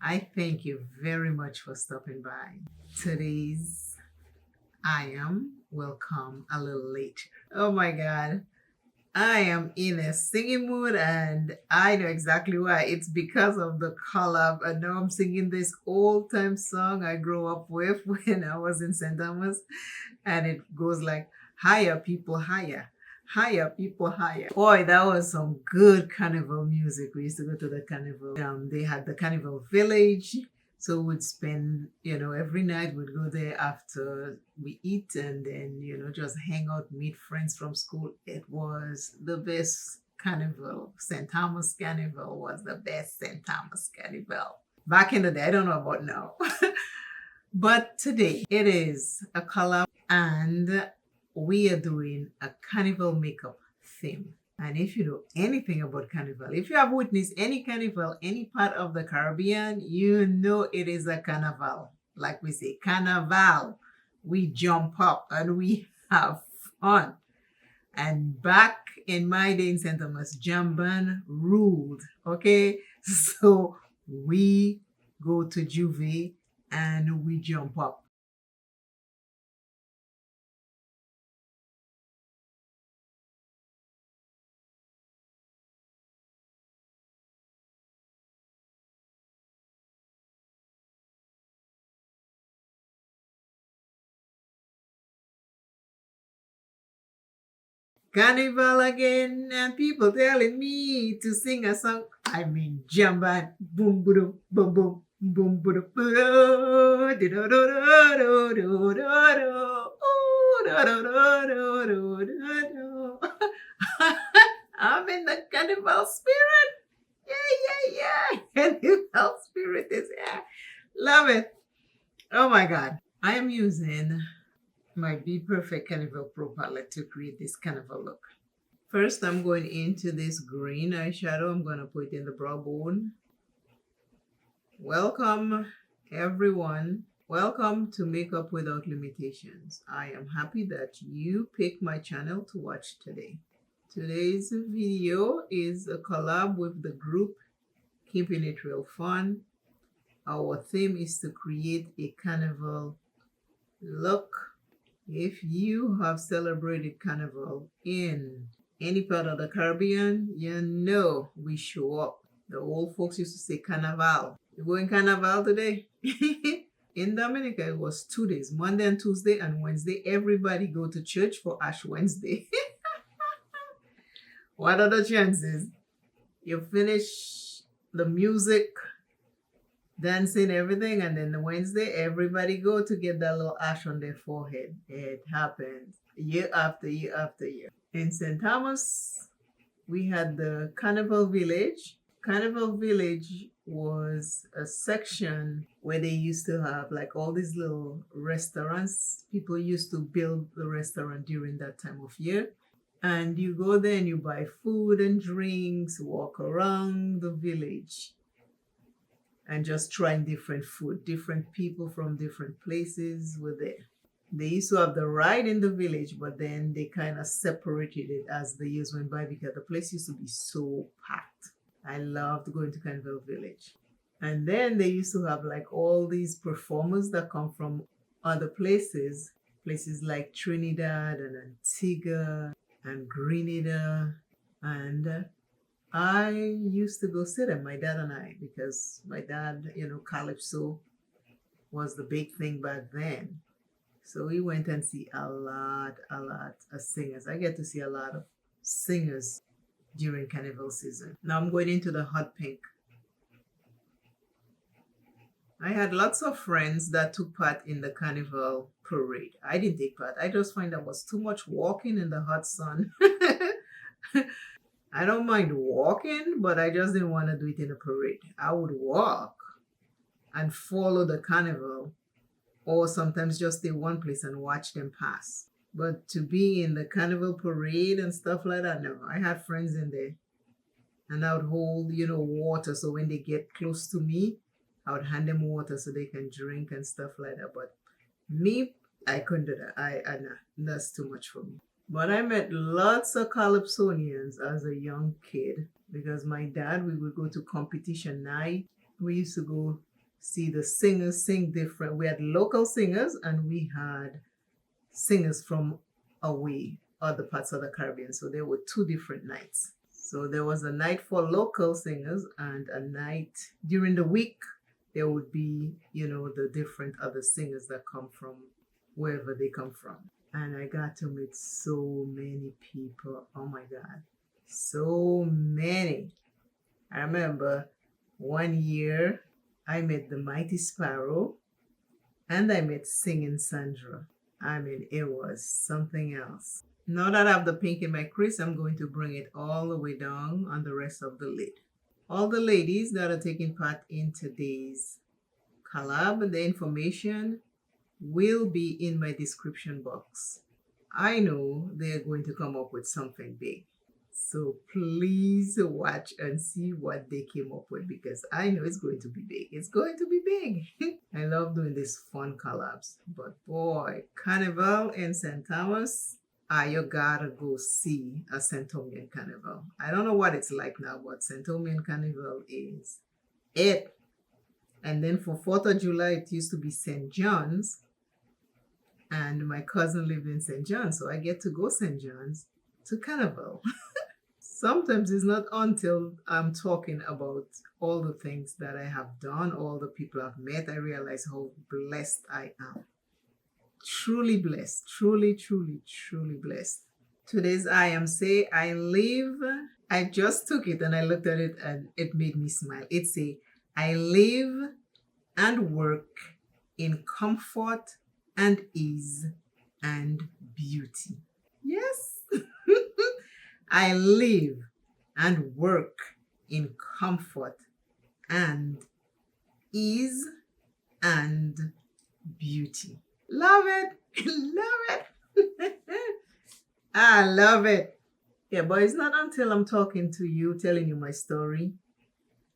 I thank you very much for stopping by. Today's I am will come a little late. Oh my God. I am in a singing mood and I know exactly why. It's because of the collab. I know I'm singing this old time song I grew up with when I was in St. Thomas, and it goes like, higher people higher. Higher people higher. Boy, that was some good carnival music. We used to go to the carnival. They had the carnival village. So we'd spend, every night we'd go there after we eat and then, just hang out, meet friends from school. It was the best carnival. St. Thomas Carnival was the best St. Thomas Carnival. Back in the day, I don't know about now. But today it is a collab and we are doing a carnival makeup theme. And if you know anything about carnival, if you have witnessed any carnival, any part of the Caribbean, you know it is a carnival. Like we say, carnival. We jump up and we have fun. And back in my day in St. Thomas, Jamban ruled. Okay. So we go to Juve and we jump up. Carnival again, and people telling me to sing a song. I mean, jamba, boom, boom, boom, boom, boom, boom, boom. I'm in the carnival spirit. Yeah, yeah, yeah. Carnival spirit is here. Love it. Oh my God. I am using my Be Perfect Carnival Pro palette to create this carnival look. First, I'm going into this green eyeshadow. I'm going to put it in the brow bone. Welcome, everyone. Welcome to Makeup Without Limitations. I am happy that you picked my channel to watch today. Today's video is a collab with the group Keeping It Real Fun. Our theme is to create a carnival look. If you have celebrated carnival in any part of the Caribbean, you know we show up. The old folks used to say carnival. You going carnival today? In Dominica, it was 2 days, Monday and Tuesday and Wednesday. Everybody go to church for Ash Wednesday. What are the chances? You finish the music, dancing, everything, and then the Wednesday, everybody go to get that little ash on their forehead. It happens year after year after year. In St. Thomas, we had the Carnival Village. Carnival Village was a section where they used to have like all these little restaurants. People used to build the restaurant during that time of year. And you go there and you buy food and drinks, walk around the village and just trying different food. Different people from different places were there. They used to have the ride in the village, but then they kind of separated it as the years went by because the place used to be so packed. I loved going to Carnival Village. And then they used to have like all these performers that come from other places, places like Trinidad and Antigua and Grenada. And I used to go see them, my dad and I, because my dad, calypso was the big thing back then. So we went and see a lot of singers. I get to see a lot of singers during carnival season. Now I'm going into the hot pink. I had lots of friends that took part in the carnival parade. I didn't take part. I just find that was too much walking in the hot sun. I don't mind walking, but I just didn't want to do it in a parade. I would walk and follow the carnival, or sometimes just stay one place and watch them pass. But to be in the carnival parade and stuff like that, no. I had friends in there and I would hold, water. So when they get close to me, I would hand them water so they can drink and stuff like that. But me, I couldn't do that. Nah, that's too much for me. But I met lots of Calypsonians as a young kid because my dad, we would go to competition night. We used to go see the singers sing different. We had local singers and we had singers from away, other parts of the Caribbean. So there were two different nights. So there was a night for local singers and a night during the week. There would be, the different other singers that come from wherever they come from. And I got to meet so many people. Oh my God. So many. I remember one year I met the Mighty Sparrow and I met Singing Sandra. I mean, it was something else. Now that I have the pink in my crease, I'm going to bring it all the way down on the rest of the lid. All the ladies that are taking part in today's collab, the information will be in my description box. I know they're going to come up with something big. So please watch and see what they came up with because I know it's going to be big. It's going to be big. I love doing these fun collabs. But boy, Carnival in St. Thomas, you gotta go see a St. Thomian Carnival. I don't know what it's like now, but St. Thomian Carnival is it. And then for 4th of July, it used to be St. John's. And my cousin lived in St. John's, so I get to go St. John's to Carnival. Sometimes it's not until I'm talking about all the things that I have done, all the people I've met, I realize how blessed I am. Truly blessed. Truly, truly, truly blessed. Today's I am say, I just took it and I looked at it and it made me smile. It's I live and work in comfort and ease and beauty. Yes. I live and work in comfort and ease and beauty. Love it. Love it. I love it. Yeah, but it's not until I'm talking to you, telling you my story,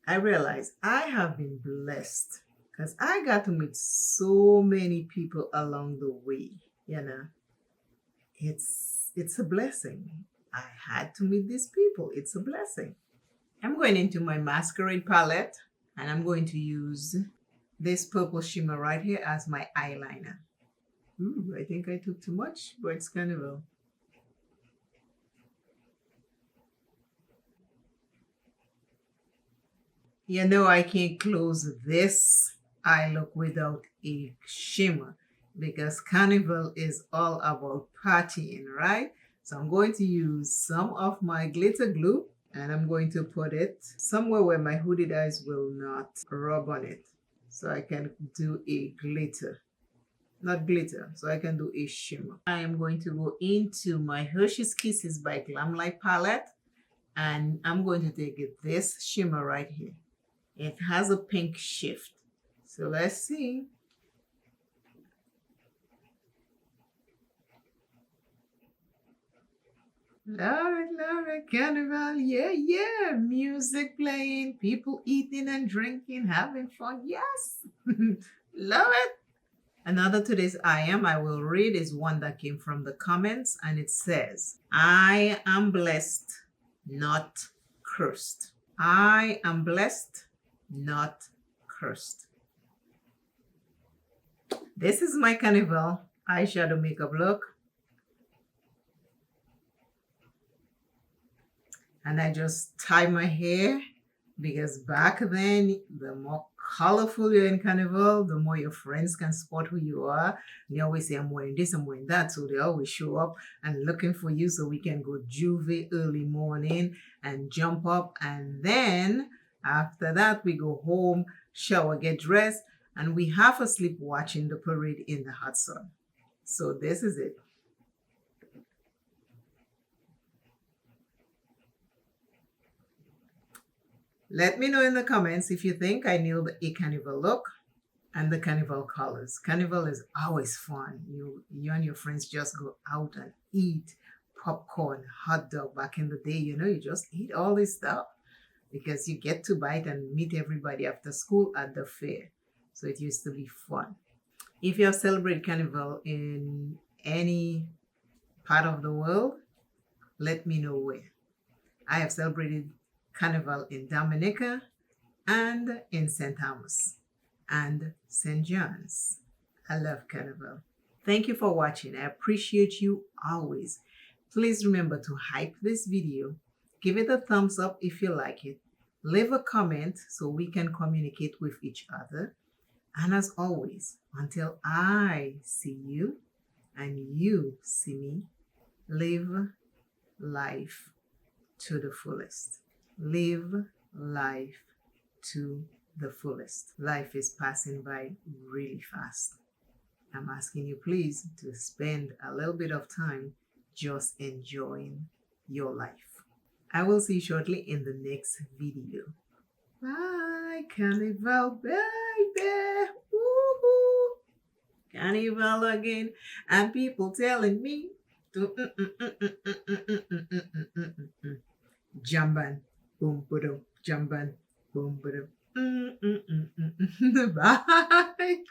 I realize I have been blessed because I got to meet so many people along the way. It's a blessing. I had to meet these people. It's a blessing. I'm going into my masquerade palette and I'm going to use this purple shimmer right here as my eyeliner. Ooh, I think I took too much, but it's Carnival. I can't close this eye look without a shimmer because Carnival is all about partying, right? So I'm going to use some of my glitter glue and I'm going to put it somewhere where my hooded eyes will not rub on it. So I can do a glitter. Not glitter, so I can do a shimmer. I am going to go into my Hershey's Kisses by Glamlight palette and I'm going to take this shimmer right here. It has a pink shift. So let's see. Love it, Carnival. Yeah. Music playing, people eating and drinking, having fun. Yes. Love it. Another today's I will read is one that came from the comments and it says, I am blessed, not cursed. I am blessed, not cursed. This is my Carnival eyeshadow makeup look. And I just tie my hair because back then, the more colorful you're in Carnival, the more your friends can spot who you are. And they always say, I'm wearing this, I'm wearing that. So they always show up and looking for you so we can go juvie early morning and jump up. And then after that, we go home, shower, get dressed, and we half asleep watching the parade in the hot sun. So this is it. Let me know in the comments if you think I nailed a Carnival look and the Carnival colors. Carnival is always fun. You and your friends just go out and eat popcorn, hot dog. Back in the day, you just eat all this stuff because you get to bite and meet everybody after school at the fair. So it used to be fun. If you have celebrated Carnival in any part of the world, let me know where. I have celebrated Carnival in Dominica and in St. Thomas. and St. John's. I love Carnival. Thank you for watching. I appreciate you always. Please remember to hype this video. Give it a thumbs up if you like it. Leave a comment so we can communicate with each other. And as always, until I see you and you see me, live life to the fullest. Live life to the fullest. Life is passing by really fast. I'm asking you, please, to spend a little bit of time just enjoying your life. I will see you shortly in the next video. Bye, Carnival, baby. Woohoo! Carnival again. And people telling me to Jamban, boom, boom, jamban, boom, boom. Bye.